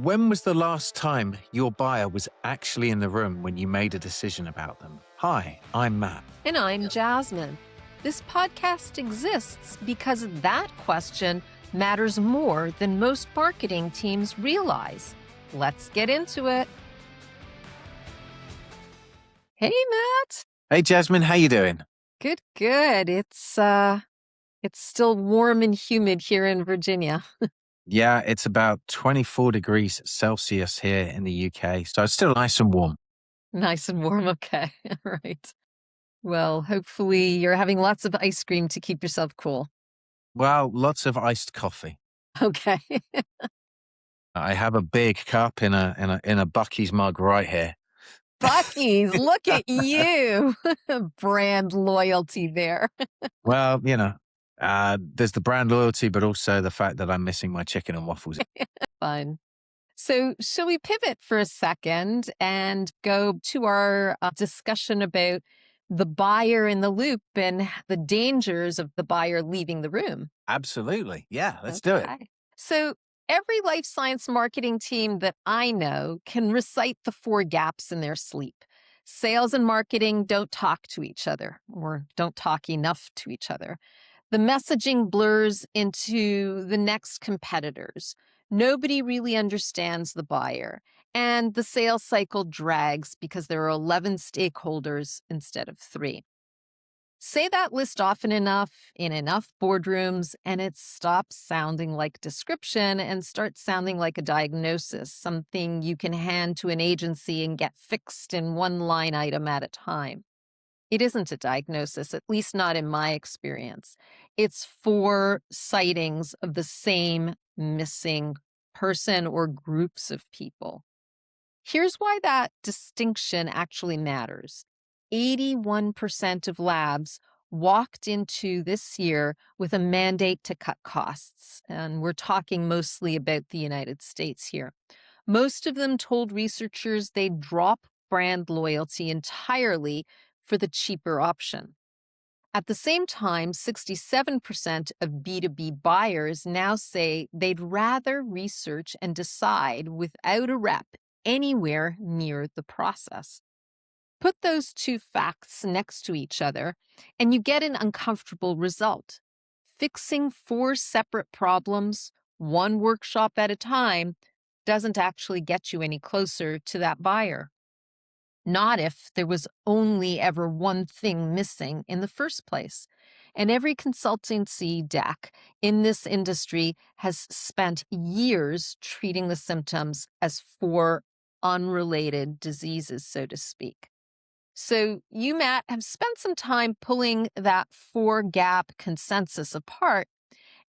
When was the last time your buyer was actually in the room when you made a decision about them? Hi, I'm Matt. And I'm Jasmine. This podcast exists because that question matters more than most marketing teams realize. Let's get into it. Hey, Matt. Hey, Jasmine, how you doing? Good. It's still warm and humid here in Virginia. Yeah, it's about 24 degrees Celsius here in the UK, so it's still nice and warm. Nice and warm. Okay. All right. Well, hopefully you're having lots of ice cream to keep yourself cool. Well, lots of iced coffee. Okay. I have a big cup in a Buc-ee's mug right here. Buc-ee's, look at you. Brand loyalty there. Well, there's the brand loyalty, but also the fact that I'm missing my chicken and waffles. Fun. So, shall we pivot for a second and go to our discussion about the buyer in the loop and the dangers of the buyer leaving the room? Absolutely. Yeah, let's do it. So, every life science marketing team that I know can recite the 4 gaps in their sleep. Sales and marketing don't talk to each other or don't talk enough to each other. The messaging blurs into the next competitors. Nobody really understands the buyer. And the sales cycle drags because there are 11 stakeholders instead of 3. Say that list often enough in enough boardrooms, and it stops sounding like description and starts sounding like a diagnosis, something you can hand to an agency and get fixed in one line item at a time. It isn't a diagnosis, at least not in my experience. It's 4 sightings of the same missing person or groups of people. Here's why that distinction actually matters. 81% of labs walked into this year with a mandate to cut costs, and we're talking mostly about the United States here. Most of them told researchers they'd drop brand loyalty entirely for the cheaper option. At the same time, 67% of B2B buyers now say they'd rather research and decide without a rep anywhere near the process. Put those 2 facts next to each other, and you get an uncomfortable result. Fixing 4 separate problems, 1 workshop at a time, doesn't actually get you any closer to that buyer. Not if there was only ever one thing missing in the first place. And every consultancy deck in this industry has spent years treating the symptoms as 4 unrelated diseases, so to speak. So you, Matt, have spent some time pulling that 4-gap consensus apart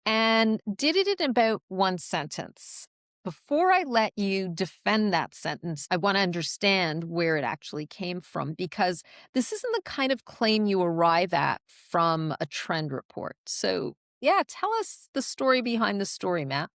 and did it in about 1 sentence. Before I let you defend that sentence, I want to understand where it actually came from, because this isn't the kind of claim you arrive at from a trend report. So, yeah, tell us the story behind the story, Matt.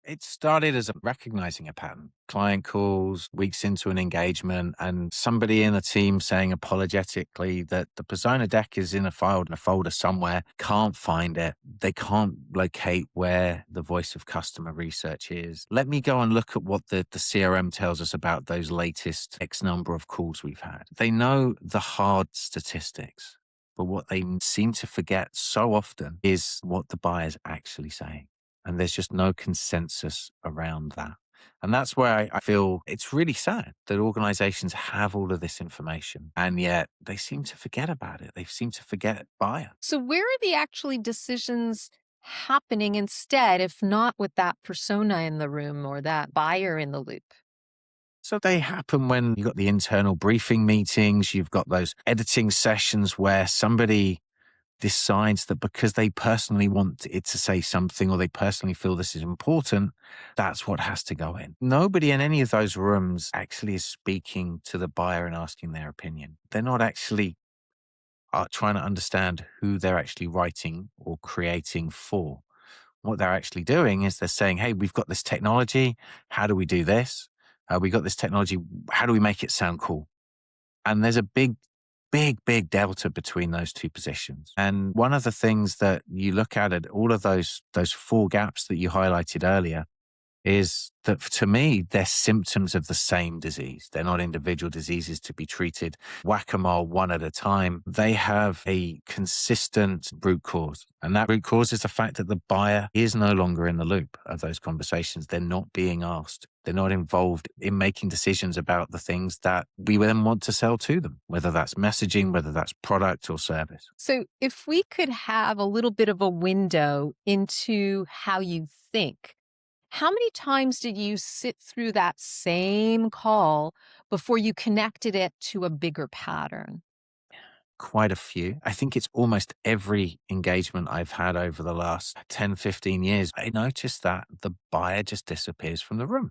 It started as recognizing a pattern. Client calls weeks into an engagement and somebody in the team saying apologetically that the persona deck is in a folder somewhere, can't find it. They can't locate where the voice of customer research is. Let me go and look at what the CRM tells us about those latest X number of calls we've had. They know the hard statistics, but what they seem to forget so often is what the buyer's actually saying. And there's just no consensus around that. And that's where I feel it's really sad that organizations have all of this information and yet they seem to forget about it. They seem to forget buyer. So where are the actually decisions happening instead, if not with that persona in the room or that buyer in the loop? So they happen when you've got the internal briefing meetings, you've got those editing sessions where somebody decides that because they personally want it to say something or they personally feel this is important, that's what has to go in. Nobody in any of those rooms actually is speaking to the buyer and asking their opinion. They're not actually trying to understand who they're actually writing or creating for. What they're actually doing is they're saying, hey, we've got this technology. How do we do this? We got this technology. How do we make it sound cool? And there's a big delta between those 2 positions. And one of the things that you look at all of those 4 gaps that you highlighted earlier is that to me, they're symptoms of the same disease. They're not individual diseases to be treated whack-a-mole one at a time. They have a consistent root cause. And that root cause is the fact that the buyer is no longer in the loop of those conversations. They're not being asked. They're not involved in making decisions about the things that we then want to sell to them, whether that's messaging, whether that's product or service. So, if we could have a little bit of a window into how you think, how many times did you sit through that same call before you connected it to a bigger pattern? Quite a few. I think it's almost every engagement I've had over the last 10, 15 years. I noticed that the buyer just disappears from the room.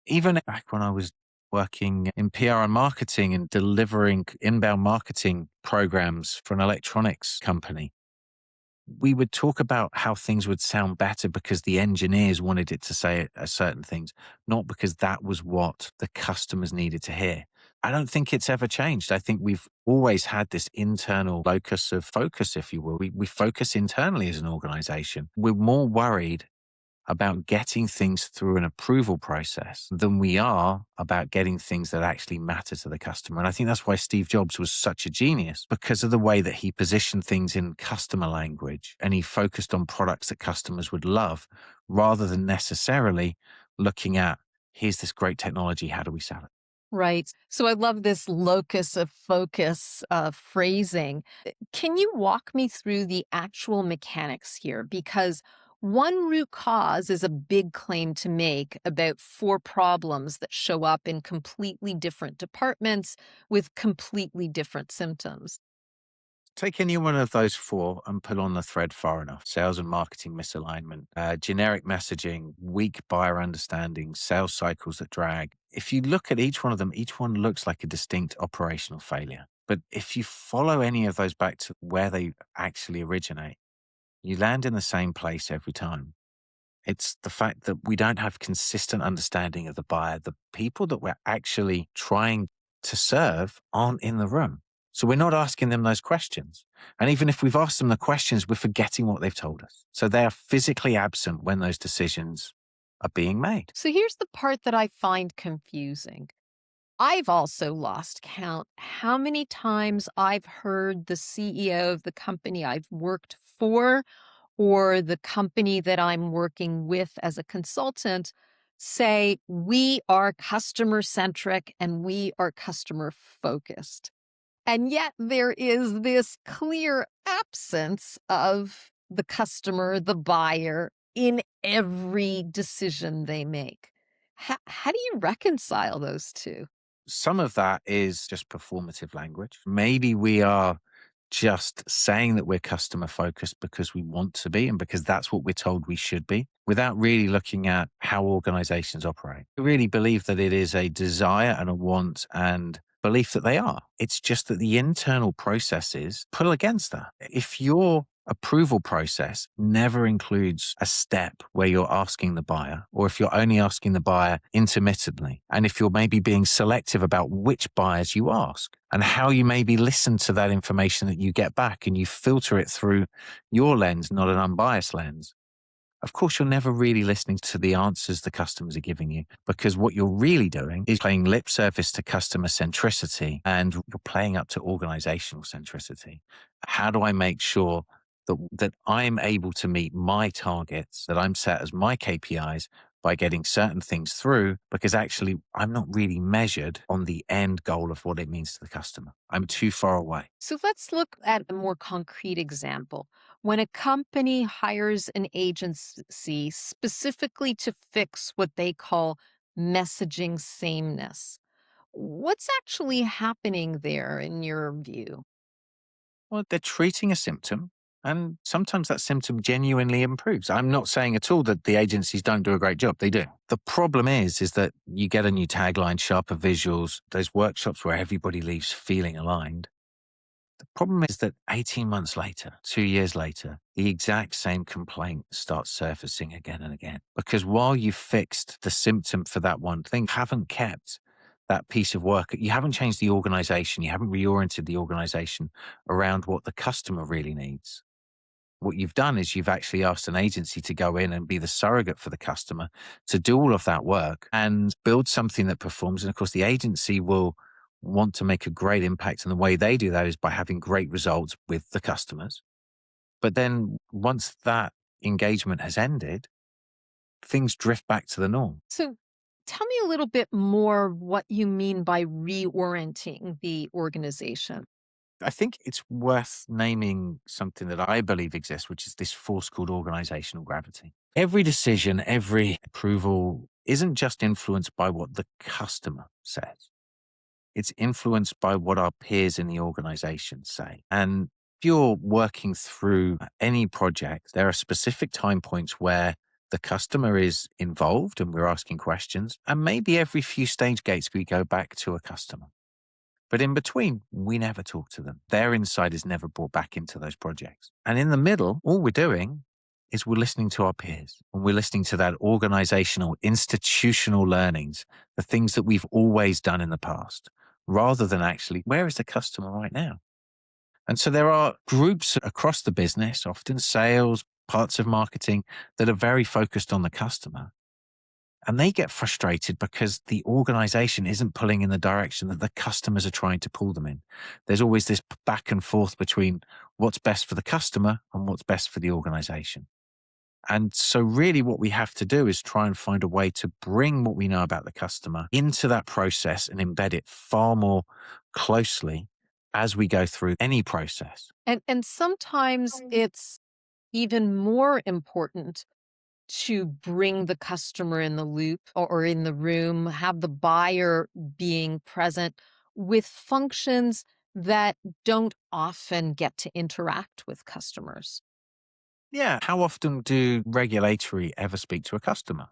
Even back when I was working in PR and marketing and delivering inbound marketing programs for an electronics company, we would talk about how things would sound better because the engineers wanted it to say certain things, not because that was what the customers needed to hear. I don't think it's ever changed. I think we've always had this internal locus of focus, if you will. We focus internally as an organization. We're more worried about getting things through an approval process than we are about getting things that actually matter to the customer. And I think that's why Steve Jobs was such a genius, because of the way that he positioned things in customer language and he focused on products that customers would love rather than necessarily looking at, here's this great technology, how do we sell it? Right. So I love this locus of focus phrasing. Can you walk me through the actual mechanics here? Because one root cause is a big claim to make about four problems that show up in completely different departments with completely different symptoms. Take any one of those four and pull on the thread far enough. Sales and marketing misalignment, generic messaging, weak buyer understanding, sales cycles that drag. If you look at each one of them, each one looks like a distinct operational failure. But if you follow any of those back to where they actually originate, you land in the same place every time. It's the fact that we don't have consistent understanding of the buyer. The people that we're actually trying to serve aren't in the room. So we're not asking them those questions. And even if we've asked them the questions, we're forgetting what they've told us. So they are physically absent when those decisions are being made. So here's the part that I find confusing. I've also lost count how many times I've heard the CEO of the company I've worked for or the company that I'm working with as a consultant say, we are customer centric and we are customer focused. And yet there is this clear absence of the customer, the buyer in every decision they make. How do you reconcile those two? Some of that is just performative language. Maybe we are just saying that we're customer focused because we want to be and because that's what we're told we should be without really looking at how organizations operate. I really believe that it is a desire and a want and belief that they are. It's just that the internal processes pull against that. If your approval process never includes a step where you're asking the buyer, or if you're only asking the buyer intermittently, and if you're maybe being selective about which buyers you ask and how you maybe listen to that information that you get back and you filter it through your lens, not an unbiased lens, of course, you're never really listening to the answers the customers are giving you because what you're really doing is playing lip service to customer centricity and you're playing up to organizational centricity. How do I make sure that I'm able to meet my targets, that I'm set as my KPIs by getting certain things through because actually I'm not really measured on the end goal of what it means to the customer. I'm too far away. So let's look at a more concrete example. When a company hires an agency specifically to fix what they call messaging sameness, what's actually happening there in your view? Well, they're treating a symptom, and sometimes that symptom genuinely improves. I'm not saying at all that the agencies don't do a great job. They do. The problem is that you get a new tagline, sharper visuals, those workshops where everybody leaves feeling aligned. The problem is that 18 months later, 2 years later, the exact same complaint starts surfacing again and again. Because while you fixed the symptom for that one thing, haven't kept that piece of work, you haven't changed the organization, you haven't reoriented the organization around what the customer really needs. What you've done is you've actually asked an agency to go in and be the surrogate for the customer to do all of that work and build something that performs. And of course, the agency will want to make a great impact. And the way they do that is by having great results with the customers. But then once that engagement has ended, things drift back to the norm. So tell me a little bit more what you mean by reorienting the organization. I think it's worth naming something that I believe exists, which is this force called organizational gravity. Every decision, every approval isn't just influenced by what the customer says. It's influenced by what our peers in the organization say. And if you're working through any project, there are specific time points where the customer is involved and we're asking questions. And maybe every few stage gates we go back to a customer. But in between, we never talk to them. Their insight is never brought back into those projects. And in the middle, all we're doing is we're listening to our peers and we're listening to that organizational, institutional learnings, the things that we've always done in the past, rather than actually, where is the customer right now? And so there are groups across the business, often sales, parts of marketing, that are very focused on the customer. And they get frustrated because the organization isn't pulling in the direction that the customers are trying to pull them in. There's always this back and forth between what's best for the customer and what's best for the organization. And so really what we have to do is try and find a way to bring what we know about the customer into that process and embed it far more closely as we go through any process. And sometimes it's even more important to bring the customer in the loop or in the room, have the buyer being present with functions that don't often get to interact with customers. Yeah. How often do regulatory ever speak to a customer?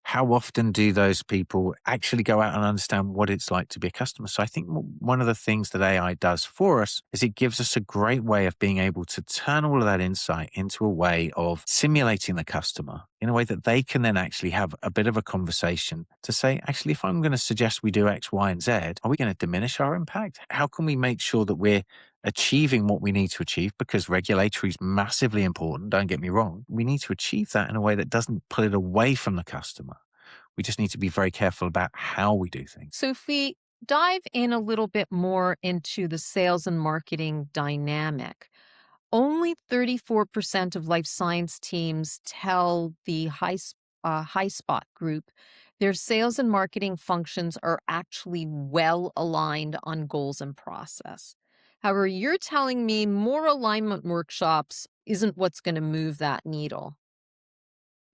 How often do those people actually go out and understand what it's like to be a customer? So I think one of the things that AI does for us is it gives us a great way of being able to turn all of that insight into a way of simulating the customer in a way that they can then actually have a bit of a conversation to say, actually, if I'm going to suggest we do X, Y, and Z, are we going to diminish our impact? How can we make sure that we're achieving what we need to achieve? Because regulatory is massively important. Don't get me wrong. We need to achieve that in a way that doesn't pull it away from the customer. We just need to be very careful about how we do things. So if we dive in a little bit more into the sales and marketing dynamic, only 34% of life science teams tell the high spot group their sales and marketing functions are actually well aligned on goals and process. However, you're telling me more alignment workshops isn't what's going to move that needle.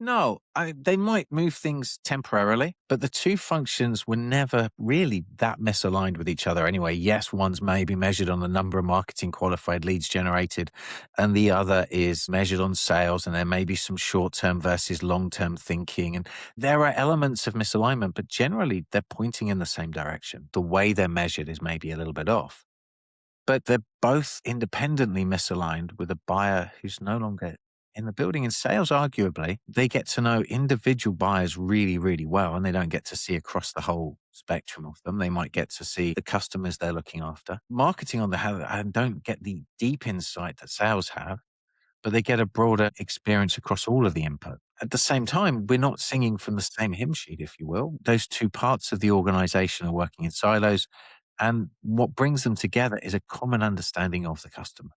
No, they might move things temporarily, but the two functions were never really that misaligned with each other anyway. Yes, one's maybe measured on the number of marketing qualified leads generated, and the other is measured on sales, and there may be some short-term versus long-term thinking. And there are elements of misalignment, but generally they're pointing in the same direction. The way they're measured is maybe a little bit off, but they're both independently misaligned with a buyer who's no longer in the building. In sales, arguably, they get to know individual buyers really, really well, and they don't get to see across the whole spectrum of them. They might get to see the customers they're looking after. Marketing, on the other hand, don't get the deep insight that sales have, but they get a broader experience across all of the input. At the same time, we're not singing from the same hymn sheet, if you will. Those two parts of the organization are working in silos, and what brings them together is a common understanding of the customer.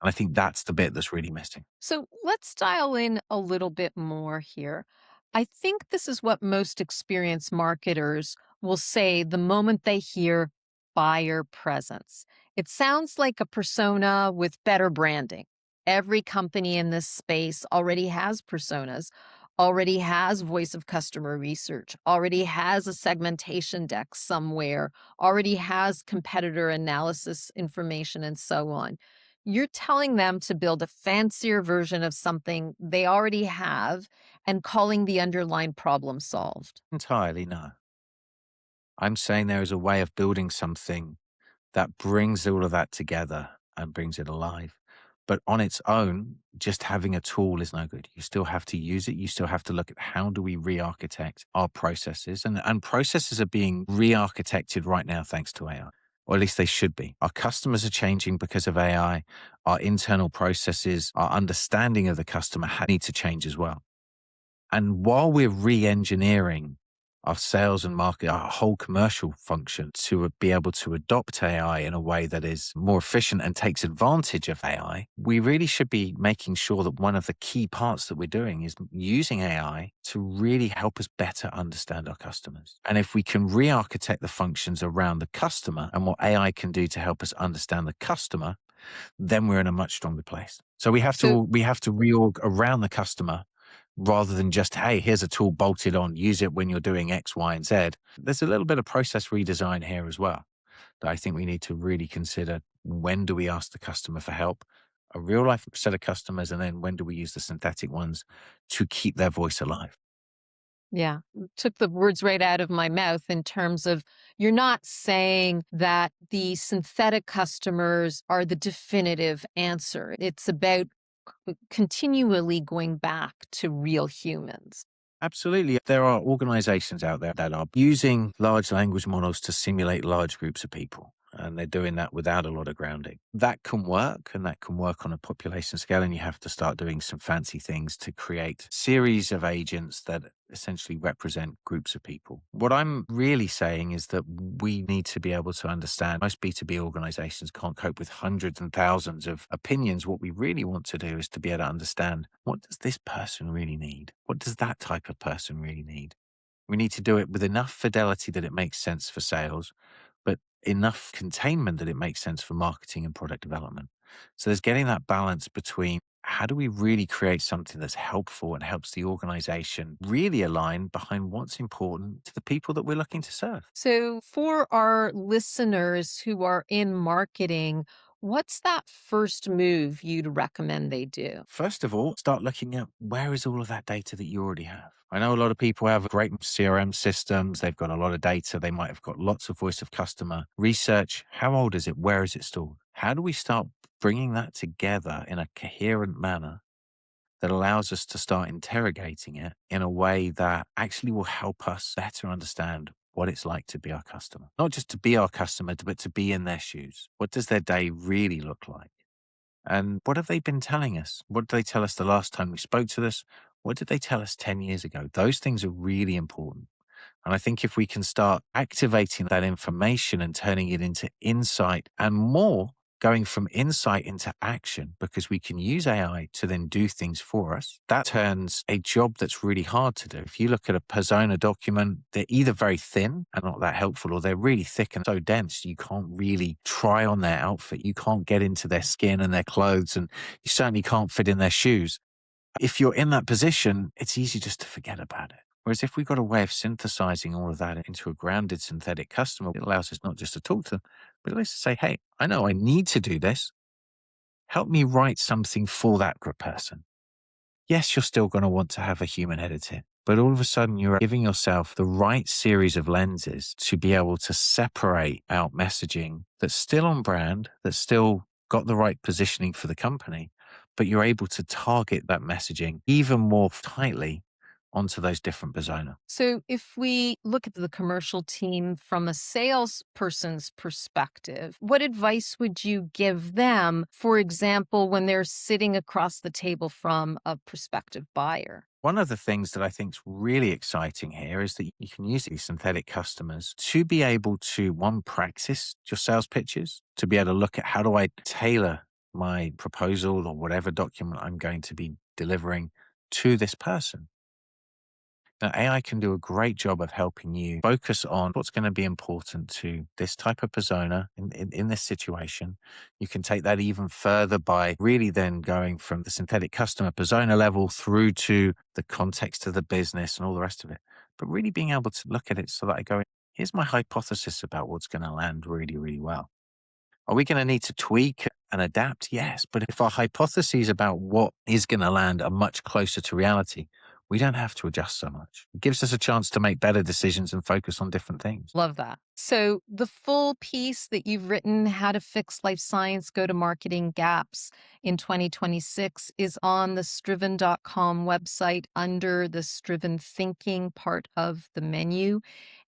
And I think that's the bit that's really missing. So let's dial in a little bit more here. I think this is what most experienced marketers will say the moment they hear buyer presence. It sounds like a persona with better branding. Every company in this space already has personas, already has voice of customer research, already has a segmentation deck somewhere, already has competitor analysis information, and so on. You're telling them to build a fancier version of something they already have and calling the underlying problem solved. Entirely no. I'm saying there is a way of building something that brings all of that together and brings it alive. But on its own, just having a tool is no good. You still have to use it. You still have to look at how do we re-architect our processes. And processes are being re-architected right now thanks to AI. or at least they should be. Our customers are changing because of AI. Our internal processes, our understanding of the customer need to change as well. And while we're re-engineering our sales and market, our whole commercial function to be able to adopt AI in a way that is more efficient and takes advantage of AI, we really should be making sure that one of the key parts that we're doing is using AI to really help us better understand our customers. And if we can re-architect the functions around the customer and what AI can do to help us understand the customer, then we're in a much stronger place. So we have So, to reorg around the customer rather than just, hey, here's a tool bolted on, use it when you're doing X, Y, and Z. There's a little bit of process redesign here as well that I think we need to really consider. When do we ask the customer for help? A real life set of customers, and then when do we use the synthetic ones to keep their voice alive? yeah, took the words right out of my mouth in terms of you're not saying that the synthetic customers are the definitive answer. It's about continually going back to real humans. Absolutely. There are organizations out there that are using large language models to simulate large groups of people. And they're doing that without a lot of grounding. That can work, and that can work on a population scale. And you have to start doing some fancy things to create series of agents that essentially represent groups of people. What I'm really saying is that we need to be able to understand most B2B organizations can't cope with hundreds and thousands of opinions. What we really want to do is to be able to understand, what does this person really need? What does that type of person really need? We need to do it with enough fidelity that it makes sense for sales, but enough containment that it makes sense for marketing and product development. So there's getting that balance between how do we really create something that's helpful and helps the organization really align behind what's important to the people that we're looking to serve. So, for our listeners who are in marketing, what's that first move you'd recommend they do? First of all, start looking at where is all of that data that you already have. I know a lot of people have great CRM systems. They've got a lot of data. They might have got lots of voice of customer research. How old is it? Where is it stored? How do we start bringing that together in a coherent manner that allows us to start interrogating it in a way that actually will help us better understand what it's like to be our customer? Not just to be our customer, but to be in their shoes. What does their day really look like? And what have they been telling us? What did they tell us the last time we spoke to this? What did they tell us 10 years ago? Those things are really important. And I think if we can start activating that information and turning it into insight, and more going from insight into action, because we can use AI to then do things for us, that turns a job that's really hard to do. If you look at a persona document, they're either very thin and not that helpful, or they're really thick and so dense you can't really try on their outfit. You can't get into their skin and their clothes, and you certainly can't fit in their shoes. If you're in that position, it's easy just to forget about it. Whereas if we've got a way of synthesizing all of that into a grounded synthetic customer, it allows us not just to talk to them, but it allows us to say, hey, I know I need to do this. Help me write something for that group person. Yes, you're still going to want to have a human edit it, but all of a sudden you're giving yourself the right series of lenses to be able to separate out messaging that's still on brand, that's still got the right positioning for the company, but you're able to target that messaging even more tightly onto those different persona. So, if we look at the commercial team from a salesperson's perspective, what advice would you give them, for example, when they're sitting across the table from a prospective buyer? One of the things that I think is really exciting here is that you can use these synthetic customers to be able to, one, practice your sales pitches, to be able to look at how do I tailor my proposal or whatever document I'm going to be delivering to this person. Now, AI can do a great job of helping you focus on what's going to be important to this type of persona in this situation. You can take that even further by really then going from the synthetic customer persona level through to the context of the business and all the rest of it. But really being able to look at it so that I go, here's my hypothesis about what's going to land really, really well. Are we going to need to tweak and adapt? Yes. But if our hypotheses about what is going to land are much closer to reality, we don't have to adjust so much. It gives us a chance to make better decisions and focus on different things. Love that. So, the full piece that you've written, How to Fix Life Science Go to Marketing Gaps in 2026, is on the striven.com website under the Striven Thinking part of the menu.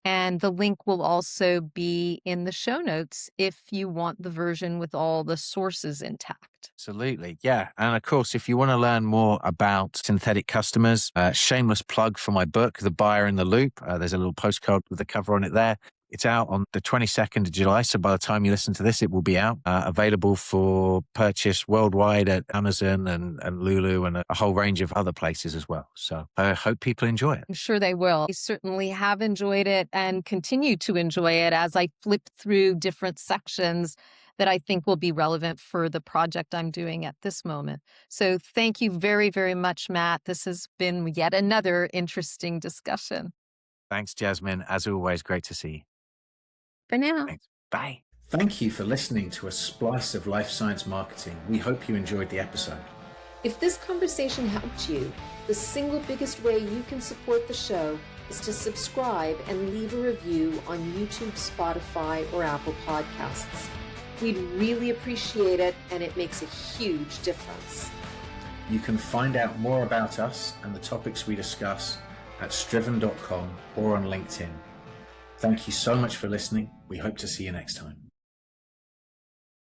And the link will also be in the show notes if you want the version with all the sources intact. Absolutely. Yeah. And of course, if you want to learn more about synthetic customers, shameless plug for my book, The Buyer in the Loop. There's a little postcard with the cover on it there. It's out on the 22nd of July. So by the time you listen to this, it will be out, available for purchase worldwide at Amazon and Lulu and a whole range of other places as well. So I hope people enjoy it. I'm sure they will. I certainly have enjoyed it and continue to enjoy it as I flip through different sections that I think will be relevant for the project I'm doing at this moment. So thank you very, very much, Matt. This has been yet another interesting discussion. Thanks, Jasmine. As always, great to see you. For now. Thanks. Bye. Thank you for listening to a splice of life science marketing. We hope you enjoyed the episode. If this conversation helped you, the single biggest way you can support the show is to subscribe and leave a review on YouTube, Spotify, or Apple Podcasts. We'd really appreciate it, and it makes a huge difference. You can find out more about us and the topics we discuss at striven.com or on LinkedIn. Thank you so much for listening. We hope to see you next time.